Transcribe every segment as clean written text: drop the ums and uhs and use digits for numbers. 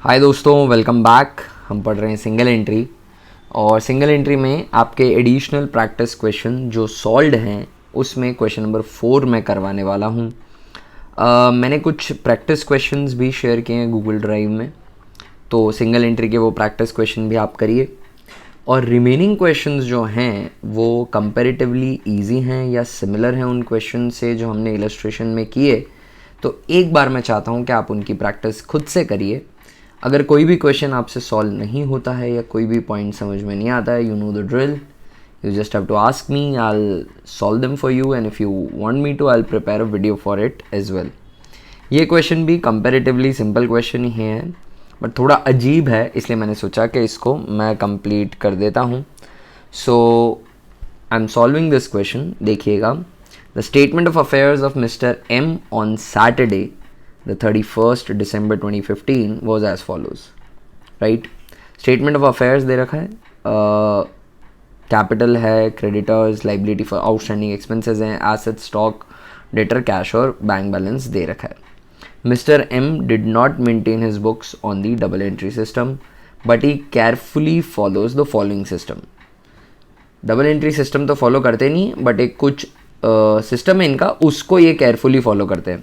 हाय दोस्तों, welcome back. हम पढ़ रहे हैं सिंगल एंट्री, और सिंगल एंट्री में आपके एडिशनल प्रैक्टिस क्वेश्चन जो सॉल्व्ड हैं उसमें क्वेश्चन नंबर 4 मैं करवाने वाला हूँ। मैंने कुछ प्रैक्टिस क्वेश्चंस भी शेयर किए हैं गूगल ड्राइव में, तो सिंगल एंट्री के वो प्रैक्टिस क्वेश्चन भी आप करिए। और रिमेनिंग क्वेश्चंस जो हैं वो कंपैरेटिवली इजी हैं या सिमिलर हैं उन क्वेश्चन से जो हमने इलस्ट्रेशन में किए। तो एक बार मैं चाहता हूँ कि आप उनकी प्रैक्टिस खुद से करिए। अगर कोई भी क्वेश्चन आपसे सॉल्व नहीं होता है या कोई भी पॉइंट समझ में नहीं आता है, you know the drill, you just have to ask me, I will solve them for you, and if you want me to I will prepare a video for it as well. ये question भी comparatively simple question ही है, but थोड़ा अजीब है, इसलिए मैंने सोचा कि इसको मैं कंप्लीट कर देता हूँ। So I am solving this question. देखिएगा, the statement of affairs of Mr M on Saturday the 31st December 2015 was as follows, right? Statement of affairs दे रखा है, कैपिटल है, creditors, liability for outstanding expenses हैं, asset, stock, debtor, cash और bank balance दे रखा है। Mister M did not maintain his books on the double entry system but he carefully follows the following system. Double entry system तो follow करते नहीं, but एक कुछ सिस्टम है इनका, उसको ये केयरफुली फॉलो करते हैं।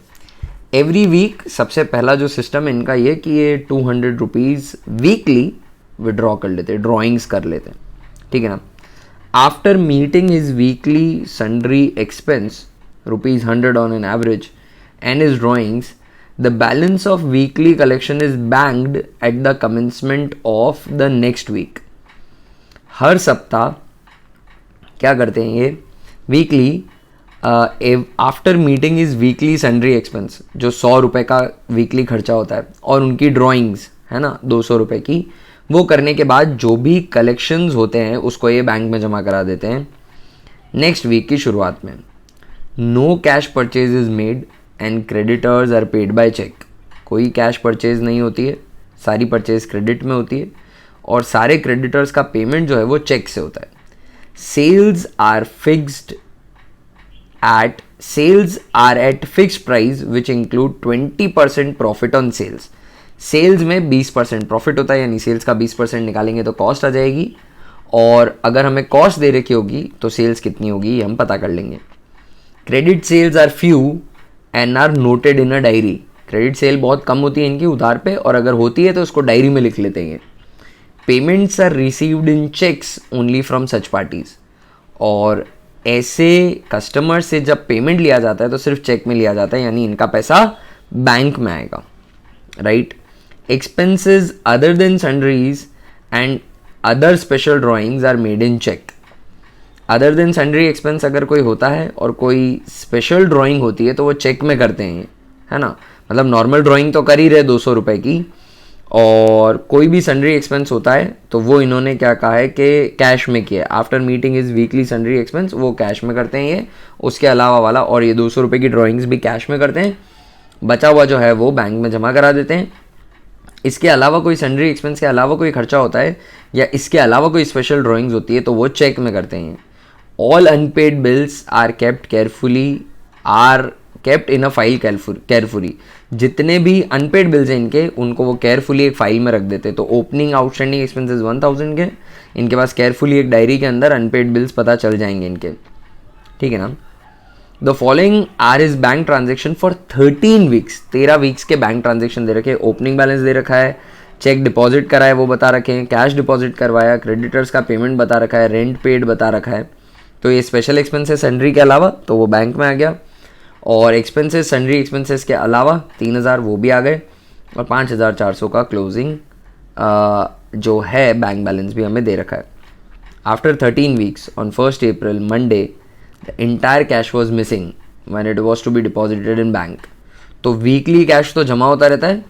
एवरी वीक सबसे पहला जो सिस्टम है इनका ये कि ये 200 रुपीज़ वीकली विड्रॉ कर लेते हैं, ड्रॉइंग्स कर लेते हैं, ठीक है ना। After meeting his weekly sundry expense ₹100 on an average and his drawings, the balance of weekly collection is banked at the commencement of the next week. हर सप्ताह क्या करते हैं ये, weekly after meeting is weekly sundry expense, जो 100 रुपये का weekly खर्चा होता है, और उनकी ड्राइंग्स है ना 200 रुपये की, वो करने के बाद जो भी कलेक्शंस होते हैं उसको ये बैंक में जमा करा देते हैं नेक्स्ट वीक की शुरुआत में। No cash purchase is made and creditors are paid by cheque. कोई कैश परचेज नहीं होती है, सारी परचेज क्रेडिट में होती है, और सारे क्रेडिटर्स का पेमेंट जो है वो चेक से होता है। Sales are at fixed price which include 20% profit on sales। Sales में 20% प्रॉफिट होता है, यानी सेल्स का 20% निकालेंगे तो कॉस्ट आ जाएगी, और अगर हमें कॉस्ट दे रखी होगी तो सेल्स कितनी होगी ये हम पता कर लेंगे। Credit sales are few and are noted in a diary. Credit sale बहुत कम होती है इनकी उधार पे, और अगर होती है तो उसको डायरी में लिख लेते हैं। Payments are received in cheques only from such parties. और ऐसे कस्टमर से जब पेमेंट लिया जाता है तो सिर्फ चेक में लिया जाता है, यानी इनका पैसा बैंक में आएगा, right. Expenses other than sundries and other special drawings are made in cheque. Other than sundry expense अगर कोई होता है और कोई स्पेशल ड्राइंग होती है तो वो चेक में करते हैं, है ना। मतलब नॉर्मल ड्राइंग तो कर ही रहे 200 रुपये की, और कोई भी सन्ड्री एक्सपेंस होता है तो वो इन्होंने क्या कहा है कि कैश में किया। After meeting is weekly sundry expense, वो कैश में करते हैं ये, उसके अलावा वाला, और ये 200 रुपये की ड्राइंग्स भी कैश में करते हैं। बचा हुआ जो है वो बैंक में जमा करा देते हैं। इसके अलावा कोई सन्ड्री एक्सपेंस के अलावा कोई खर्चा होता है या इसके अलावा कोई स्पेशल ड्राइंग्स होती है तो वो चेक में करते हैं। All unpaid bills are kept in a file carefully. जितने भी अनपेड बिल्स हैं इनके, उनको वो केयरफुली एक फाइल में रख देते। तो ओपनिंग आउटस्टैंडिंग एक्सपेंसेस 1000 के, इनके पास केयरफुली एक डायरी के अंदर अनपेड बिल्स पता चल जाएंगे इनके, ठीक है ना। The following are is bank transaction for 13 weeks. 13 weeks के बैंक ट्रांजेक्शन दे रखे हैं। ओपनिंग बैलेंस दे रखा है, चेक डिपॉजिट करा है वो बता रखे हैं, कैश डिपॉजिट करवाया, क्रेडिटर्स का पेमेंट बता रखा है, रेंट पेड बता रखा है। तो ये स्पेशल एक्सपेंसेस सन्ड्री के अलावा, तो वो बैंक में आ गया। और एक्सपेंसेस सन्ड्री एक्सपेंसेस के अलावा 3000 वो भी आ गए, और 5400 का क्लोजिंग जो है बैंक बैलेंस भी हमें दे रखा है। After 13 weeks on 1st April Monday the entire cash was missing when it was to be deposited in bank. तो वीकली कैश तो जमा होता रहता है,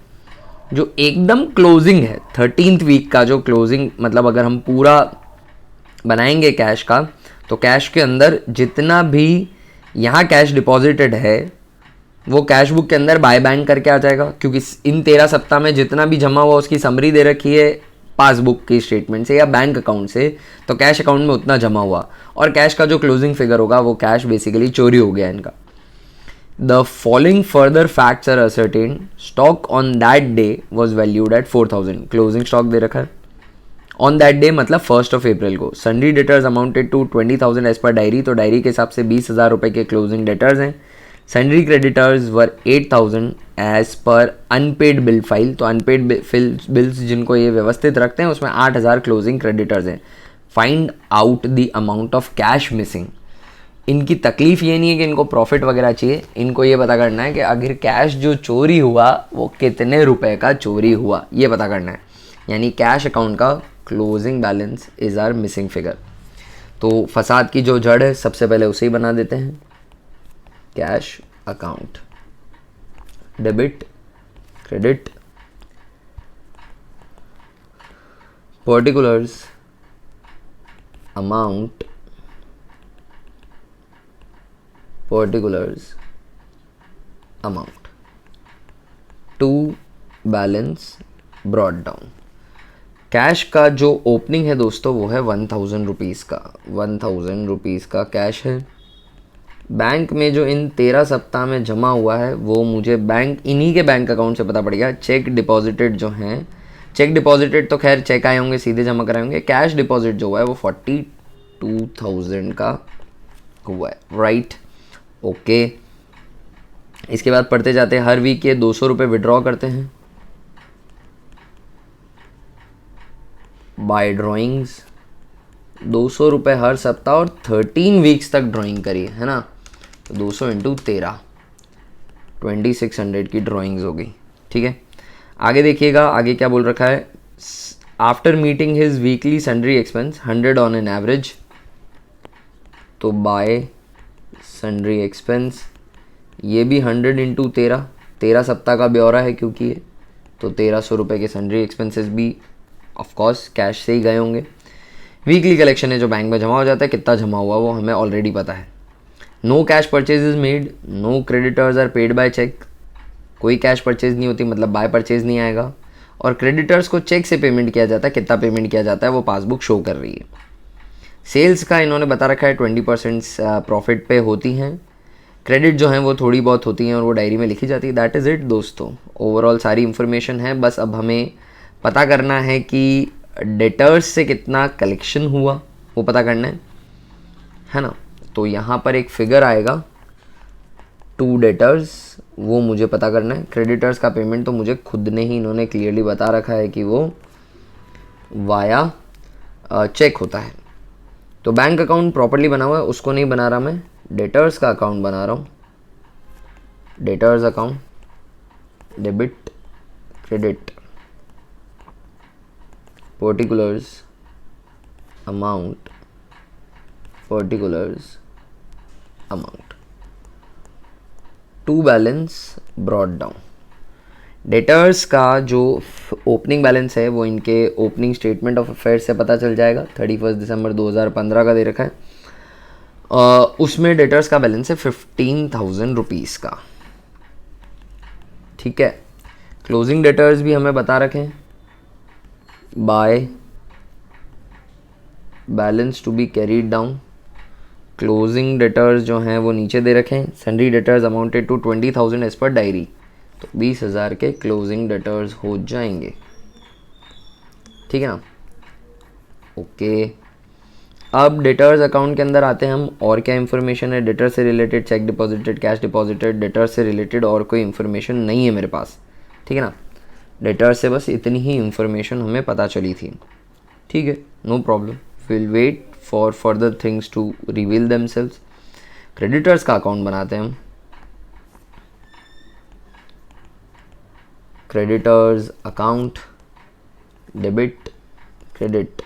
जो एकदम क्लोजिंग है 13th वीक का जो क्लोजिंग, मतलब अगर हम पूरा बनाएंगे कैश का, तो कैश के अंदर जितना भी यहाँ कैश डिपॉजिटेड है वो कैश बुक के अंदर बाय बैंक करके आ जाएगा, क्योंकि इन 13 सप्ताह में जितना भी जमा हुआ उसकी समरी दे रखी है पासबुक की स्टेटमेंट से या बैंक अकाउंट से, तो कैश अकाउंट में उतना जमा हुआ, और कैश का जो क्लोजिंग फिगर होगा वो कैश बेसिकली चोरी हो गया इनका। The following further facts are ascertained, stock on that day was valued at 4000, closing stock दे रखा है ऑन दैट डे मतलब 1 अप्रैल को। Sundry debtors amounted to 20,000 as per diary, तो डायरी के हिसाब से 20,000 रुपये के क्लोजिंग डेटर्स हैं। Sundry creditors were 8,000 as per unpaid bill file, तो अनपेड बिल्स जिनको ये व्यवस्थित रखते हैं उसमें 8,000 क्लोजिंग क्रेडिटर्स हैं। Find out the amount of cash missing, इनकी तकलीफ ये नहीं है कि इनको प्रॉफिट वगैरह चाहिए, इनको ये पता करना है कि आखिर कैश जो चोरी हुआ वो कितने रुपए का चोरी हुआ, ये पता करना है। यानी कैश अकाउंट का closing balance is are missing figure. तो फसाद की जो जड़ है सबसे पहले उसे ही बना देते हैं, cash account, debit credit, particulars amount, particulars amount to balance brought down. Cash का जो ओपनिंग है दोस्तों वो है 1,000 रुपीज़ का, 1,000 रुपीज़ का कैश है। बैंक में जो इन 13 सप्ताह में जमा हुआ है वो मुझे बैंक इन्हीं के बैंक अकाउंट से पता पड़ेगा। चेक डिपॉजिटेड जो हैं, चेक डिपॉजिटेड तो खैर चेक आए होंगे सीधे जमा कराए होंगे, कैश डिपॉजिट जो हुआ है वो 42,000 का हुआ है, राइट। ओके, इसके बाद पढ़ते जाते हैं। हर वीक ये 200 रुपये विड्रॉ करते हैं बाय ड्राइंग्स, 200 रुपये हर सप्ताह और 13 वीक्स तक ड्राइंग करी है ना, तो 200 इंटू 13 2600 की ड्राइंग्स होगी, ठीक है। आगे देखिएगा, आगे क्या बोल रखा है। After meeting his weekly sundry expense 100 on an average, तो बाय सन्ड्री एक्सपेंस ये भी 100 इंटू 13 सप्ताह का ब्यौरा है क्योंकि ये, तो 1300 रुपये के सन्ड्री एक्सपेंसेस भी ऑफकोर्स कैश से ही गए होंगे। वीकली कलेक्शन है जो बैंक में जमा हो जाता है, कितना जमा हुआ वो हमें ऑलरेडी पता है। No cash purchase is made, no creditors are paid by cheque, कोई कैश परचेज नहीं होती मतलब बाय परचेज नहीं आएगा। और क्रेडिटर्स को चेक से पेमेंट किया जाता है, कितना पेमेंट किया जाता है वो पासबुक शो कर रही है। सेल्स का इन्होंने बता रखा है 20% प्रॉफिट पे होती हैं, क्रेडिट जो हैं वो थोड़ी बहुत होती हैं और वो डायरी में लिखी जाती है। दैट इज़ इट दोस्तों, ओवरऑल सारी इन्फॉर्मेशन है। बस अब हमें पता करना है कि डेटर्स से कितना कलेक्शन हुआ वो पता करना है ना। तो यहाँ पर एक फिगर आएगा टू डेटर्स, वो मुझे पता करना है। क्रेडिटर्स का पेमेंट तो मुझे खुद ने ही इन्होंने क्लियरली बता रखा है कि वो वाया चेक होता है। तो बैंक अकाउंट प्रॉपर्ली बना हुआ है, उसको नहीं बना रहा मैं, डेटर्स का अकाउंट बना रहा हूँ। Debtors account, debit credit, particulars amount, particulars amount to balance brought down. Debtors का जो ओपनिंग बैलेंस है वो इनके ओपनिंग स्टेटमेंट ऑफ अफेयर्स से पता चल जाएगा। 31 दिसंबर 2015 का दे रखा है। उसमें डेटर्स का बैलेंस है 15,000 रुपीज़ का, ठीक है। क्लोजिंग डेटर्स भी हमें बता रखें, by balance to be carried down. Closing debtors जो हैं वो नीचे दे रखें। Sundry debtors amounted to 20,000 as per diary, तो 20,000 के क्लोजिंग डेटर्स हो जाएंगे, ठीक है ना। ओके, अब डेटर्स अकाउंट के अंदर आते हैं हम। और क्या इन्फॉर्मेशन है डेटर से related? Check deposited, cash deposited, debtor से रिलेटेड और कोई इन्फॉर्मेशन नहीं है मेरे पास, ठीक है ना। डेटर से बस इतनी ही इन्फॉर्मेशन हमें पता चली थी, ठीक है, no problem. Will wait for further things to reveal themselves. Creditors का अकाउंट बनाते हैं हम। Creditors account, debit credit,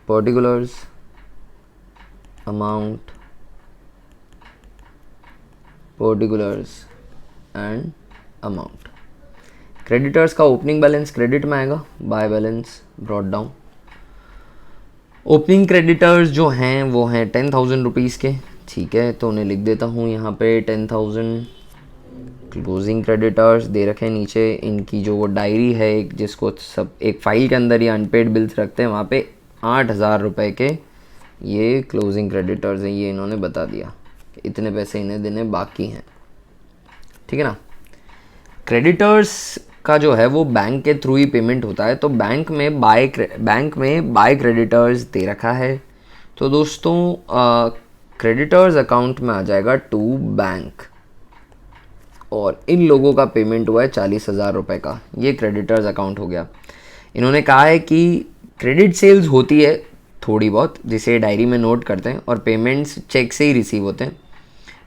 particulars amount, particulars and amount. Creditors का ओपनिंग बैलेंस क्रेडिट में आएगा, by balance brought down. Opening creditors जो हैं वो हैं 10,000 रुपीज़ के, ठीक है, तो उन्हें लिख देता हूँ यहाँ पे 10,000। क्लोजिंग क्रेडिटर्स दे रखे हैं नीचे, इनकी जो वो डायरी है एक, जिसको सब एक फ़ाइल के अंदर ये अनपेड बिल्स रखते हैं, वहाँ पे 8,000 रुपये के ये क्लोजिंग क्रेडिटर्स हैं, ये इन्होंने बता दिया, इतने पैसे इन्हें देने बाकी हैं, ठीक है ना। क्रेडिटर्स का जो है वो बैंक के थ्रू ही पेमेंट होता है, तो बैंक में बाय क्रेडिटर्स दे रखा है। तो दोस्तों क्रेडिटर्स अकाउंट में आ जाएगा टू बैंक, और इन लोगों का पेमेंट हुआ है 40,000 रुपये का, ये क्रेडिटर्स अकाउंट हो गया। इन्होंने कहा है कि क्रेडिट सेल्स होती है थोड़ी बहुत, जिसे डायरी में नोट करते हैं, और पेमेंट्स चेक से ही रिसीव होते हैं।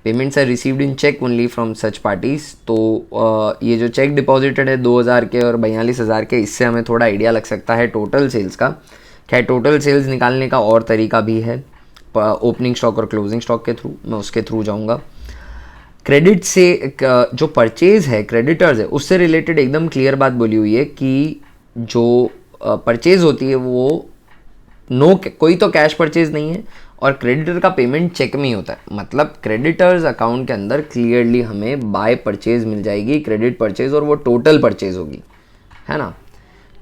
Payments are received in cheque only from such parties. तो ये जो चेक डिपॉजिटेड है 2,000 के और 42,000 के, इससे हमें थोड़ा आइडिया लग सकता है टोटल सेल्स का। क्या टोटल सेल्स निकालने का और तरीका भी है, ओपनिंग स्टॉक और क्लोजिंग स्टॉक के थ्रू, मैं उसके थ्रू जाऊँगा। क्रेडिट से जो परचेज़ है क्रेडिटर्स है, उससे रिलेटेड एकदम क्लियर बात बोली हुई है कि जो परचेज़ होती है वो कोई तो कैश परचेज़ नहीं है, और क्रेडिटर का पेमेंट चेक में ही होता है। मतलब क्रेडिटर्स अकाउंट के अंदर क्लियरली हमें बाय परचेज मिल जाएगी, क्रेडिट परचेज, और वो टोटल परचेज होगी, है ना।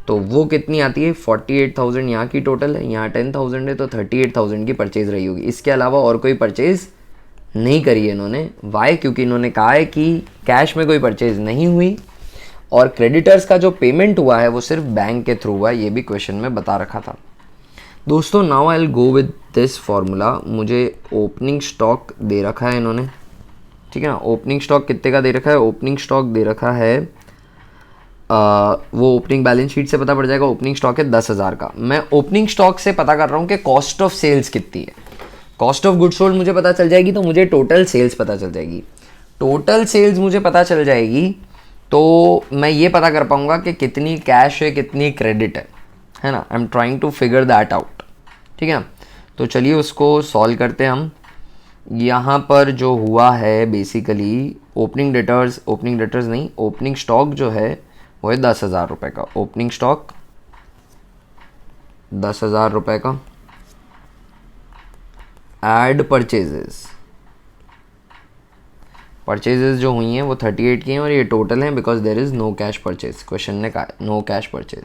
तो वो कितनी आती है, 48,000 यहाँ की टोटल है, यहाँ 10,000 है, तो 38,000 की परचेज रही होगी। इसके अलावा और कोई परचेज नहीं करी है इन्होंने। वाई? क्योंकि इन्होंने कहा है कि कैश में कोई परचेज नहीं हुई, और क्रेडिटर्स का जो पेमेंट हुआ है वो सिर्फ बैंक के थ्रू हुआ है, ये भी क्वेश्चन में बता रखा था। दोस्तों now I will go with this formula. मुझे ओपनिंग स्टॉक दे रखा है इन्होंने, ठीक है ना। ओपनिंग स्टॉक कितने का दे रखा है, ओपनिंग स्टॉक दे रखा है वो ओपनिंग बैलेंस शीट से पता पड़ जाएगा। ओपनिंग स्टॉक है 10,000 का। मैं ओपनिंग स्टॉक से पता कर रहा हूँ कि कॉस्ट ऑफ सेल्स कितनी है। कॉस्ट ऑफ गुड्स सोल्ड मुझे पता चल जाएगी तो मुझे टोटल सेल्स पता चल जाएगी। टोटल सेल्स मुझे पता चल जाएगी तो मैं ये पता कर पाऊंगा कि कितनी कैश है कितनी क्रेडिट है ना। I am trying to figure that out, ठीक है ना। तो चलिए उसको सॉल्व करते हैं हम। यहाँ पर जो हुआ है बेसिकली ओपनिंग डेटर्स नहीं, ओपनिंग स्टॉक जो है वो है 10,000 रुपये का। ओपनिंग स्टॉक 10,000 रुपये का, एड परचेजेस जो हुई हैं वो 38 की हैं, और ये टोटल हैं because there is no cash purchase. Question ने कहा नो कैश परचेज,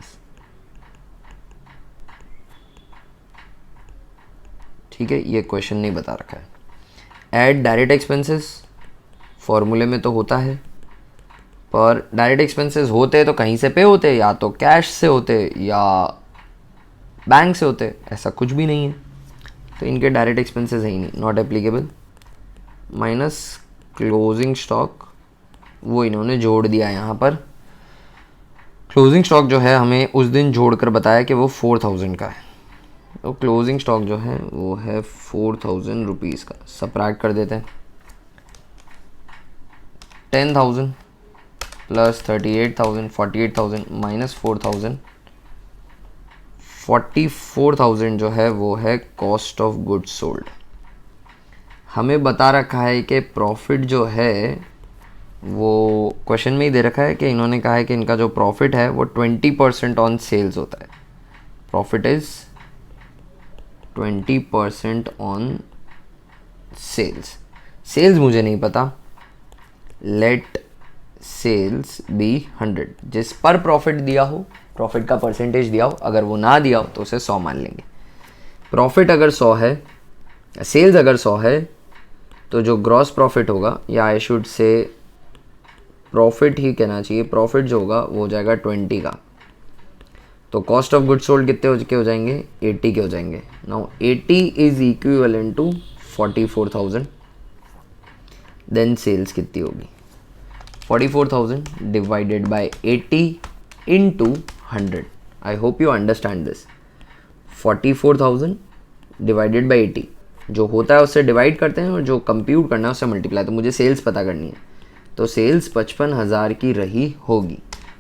ठीक है, ये क्वेश्चन नहीं बता रखा है। ऐड डायरेक्ट एक्सपेंसेस फॉर्मूले में तो होता है, पर डायरेक्ट एक्सपेंसेस होते तो कहीं से पे होते, या तो कैश से होते या बैंक से होते, ऐसा कुछ भी नहीं है। तो इनके डायरेक्ट एक्सपेंसेस है ही नहीं, not applicable. Minus closing stock, वो इन्होंने जोड़ दिया यहाँ पर। क्लोजिंग स्टॉक जो है हमें उस दिन जोड़कर बताया कि वो 4,000 का है, तो क्लोजिंग स्टॉक जो है वो है 4,000 रुपीज़ का। सब्ट्रैक्ट कर देते हैं, 10,000 प्लस 38,000 48,000 माइनस 4,000, 44,000 जो है वो है कॉस्ट ऑफ गुड्स सोल्ड। हमें बता रखा है कि प्रॉफिट जो है वो क्वेश्चन में ही दे रखा है कि इन्होंने कहा है कि इनका जो प्रॉफिट है वो 20% ऑन सेल्स होता है। Profit is 20% on sales. Sales मुझे नहीं पता, लेट सेल्स बी 100। जिस पर प्रॉफिट दिया हो, प्रॉफिट का परसेंटेज दिया हो, अगर वो ना दिया हो तो उसे 100 मान लेंगे। प्रॉफिट अगर 100 है, सेल्स अगर 100 है, तो जो ग्रॉस प्रॉफिट होगा, या आई शुड से प्रॉफिट ही कहना चाहिए, प्रॉफिट जो होगा वो हो जाएगा 20 का। तो कॉस्ट ऑफ गुड्स सोल्ड कितने के हो जाएंगे, 80 के हो जाएंगे। Now 80 is equivalent to 44,000। Then sales कितनी होगी, 44,000 divided by 80 into 100। I hope you understand this. 44,000 divided by 80, जो होता है उससे डिवाइड करते हैं, और जो कंप्यूट करना है उससे मल्टीप्लाई। तो मुझे सेल्स पता करनी है, तो सेल्स 55,000 की रही होगी।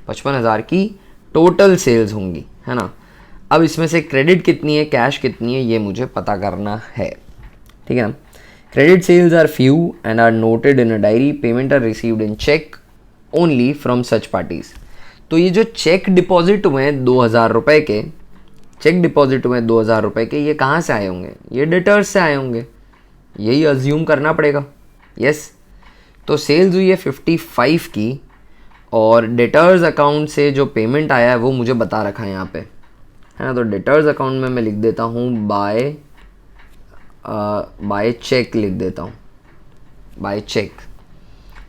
55,000 की टोटल सेल्स होंगी, है ना। अब इसमें से क्रेडिट कितनी है, कैश कितनी है, ये मुझे पता करना है, ठीक है ना। Credit sales are few and are noted in a diary. Payment are received in cheque only from such parties. तो ये जो चेक डिपॉजिट हुए हैं 2,000 रुपये के, चेक डिपॉजिट हुए 2,000 रुपये के, ये कहाँ से आए होंगे, ये डेटर्स से आए होंगे, यही अज्यूम करना पड़ेगा। यस, तो सेल्स हुई है 55 की, और डेटर्स अकाउंट से जो पेमेंट आया है वो मुझे बता रखा है यहाँ पे, है ना। तो डेटर्स अकाउंट में मैं लिख देता हूँ बाय चेक लिख देता हूँ, बाय चेक।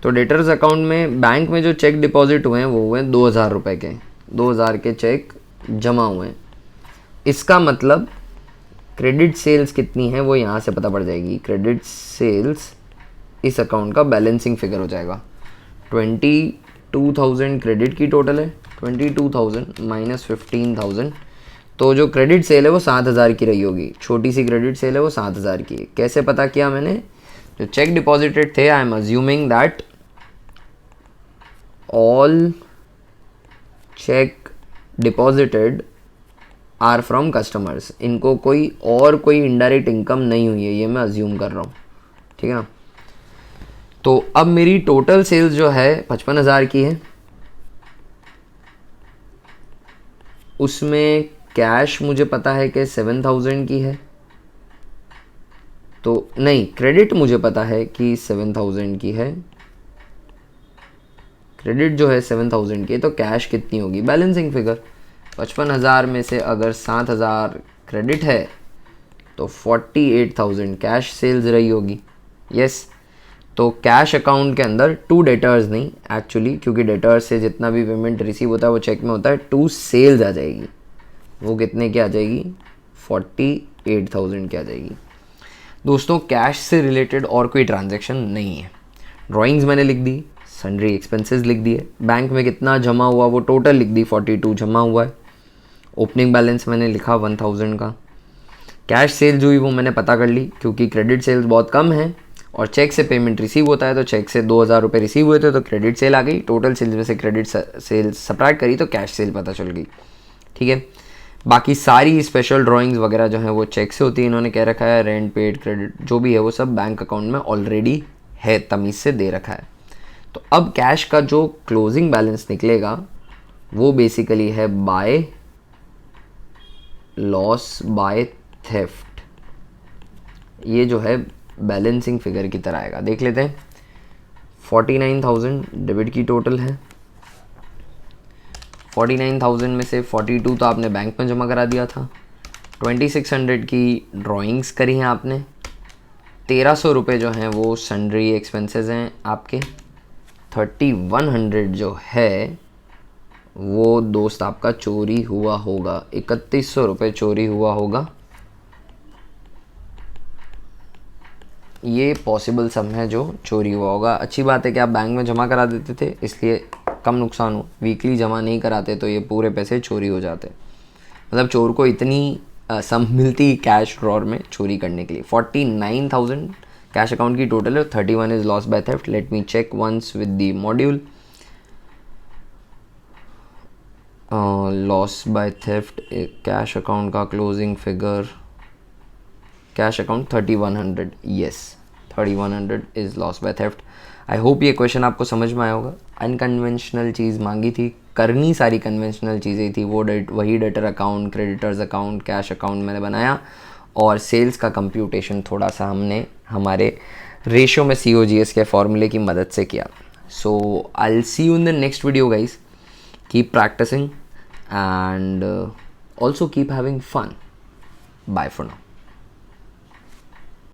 तो डेटर्स अकाउंट में बैंक में जो चेक डिपॉजिट हुए हैं वो हुए 2,000 रुपये के, 2,000 के चेक जमा हुए हैं। इसका मतलब क्रेडिट सेल्स कितनी है वो यहाँ से पता पड़ जाएगी। क्रेडिट सेल्स इस अकाउंट का बैलेंसिंग फिगर हो जाएगा। 22,000 क्रेडिट की टोटल है, 22,000 माइनस 15,000, तो जो क्रेडिट सेल है वो 7,000 की रही होगी। छोटी सी क्रेडिट सेल है वो 7,000 की है। कैसे पता किया मैंने? जो चेक डिपॉजिटेड थे, I am assuming that all cheque deposited are from customers. इनको कोई इनडायरेक्ट इनकम नहीं हुई है, ये मैं अज्यूम कर रहा हूँ, ठीक है ना। तो अब मेरी टोटल सेल्स जो है 55,000 की है, उसमें कैश मुझे पता है कि 7,000 की है, तो नहीं, क्रेडिट मुझे पता है कि 7,000 की है, क्रेडिट जो है 7,000 की है, तो कैश कितनी होगी? बैलेंसिंग फिगर 55,000 में से अगर 7,000 क्रेडिट है तो 48,000 कैश सेल्स रही होगी। यस, तो कैश अकाउंट के अंदर 2 डेटर्स नहीं एक्चुअली, क्योंकि डेटर्स से जितना भी पेमेंट रिसीव होता है वो चेक में होता है, 2 सेल्स आ जाएगी। वो कितने की आ जाएगी? 48,000 की आ जाएगी। दोस्तों, कैश से रिलेटेड और कोई ट्रांजैक्शन नहीं है। ड्राइंग्स मैंने लिख दी, सन्ड्री एक्सपेंसेस लिख दिए, बैंक में कितना जमा हुआ वो टोटल लिख दी, 42 जमा हुआ है। ओपनिंग बैलेंस मैंने लिखा 1,000 का। कैश सेल्स हुई वो मैंने पता कर ली, क्योंकि क्रेडिट सेल्स बहुत कम है और चेक से पेमेंट रिसीव होता है, तो चेक से 2,000 रुपये रिसीव हुए थे तो क्रेडिट सेल आ गई। टोटल सेल्स में से क्रेडिट सेल्स सब्ट्रैक्ट करी तो कैश सेल पता चल गई, ठीक है। बाकी सारी स्पेशल ड्राइंग्स वगैरह जो है वो चेक से होती है। इन्होंने कह रखा है रेंट पेड, क्रेडिट जो भी है वो सब बैंक अकाउंट में ऑलरेडी है, तमीज़ से दे रखा है। तो अब कैश का जो क्लोजिंग बैलेंस निकलेगा वो बेसिकली है बाय लॉस बाय थेफ्ट। ये जो है बैलेंसिंग फिगर की तरह आएगा, देख लेते हैं। 49,000 डेबिट की टोटल है। 49,000 में से 42 तो आपने बैंक में जमा करा दिया था। 2600 की ड्राइंग्स करी हैं आपने। 1,300 रुपये जो हैं वो सन्ड्री एक्सपेंसेस हैं आपके। 3,100 जो है वो दोस्त आपका चोरी हुआ होगा, 3,100 रुपये चोरी हुआ होगा। ये पॉसिबल सम है जो चोरी हुआ होगा। अच्छी बात है कि आप बैंक में जमा करा देते थे, इसलिए कम नुकसान हो। वीकली जमा नहीं कराते तो ये पूरे पैसे चोरी हो जाते, मतलब चोर को इतनी सम मिलती कैश ड्रॉर में चोरी करने के लिए। 49,000 कैश अकाउंट की टोटल है। 31 is loss by theft. Let me check once with the module. Loss by theft cash account का closing figure, cash account 3,100, yes 3,100 is loss by theft. I hope ये question आपको समझ में आया होगा। Unconventional चीज़ मांगी थी, करनी सारी कन्वेंशनल चीज़ें थी, वो वही debtor account, creditors account, cash account मैंने बनाया, और सेल्स का कंप्यूटेशन थोड़ा सा हमने हमारे रेशियो में COGS के फॉर्मूले की मदद से किया। So I will see you in the next video guys. Keep practicing and also keep having fun. Bye for now.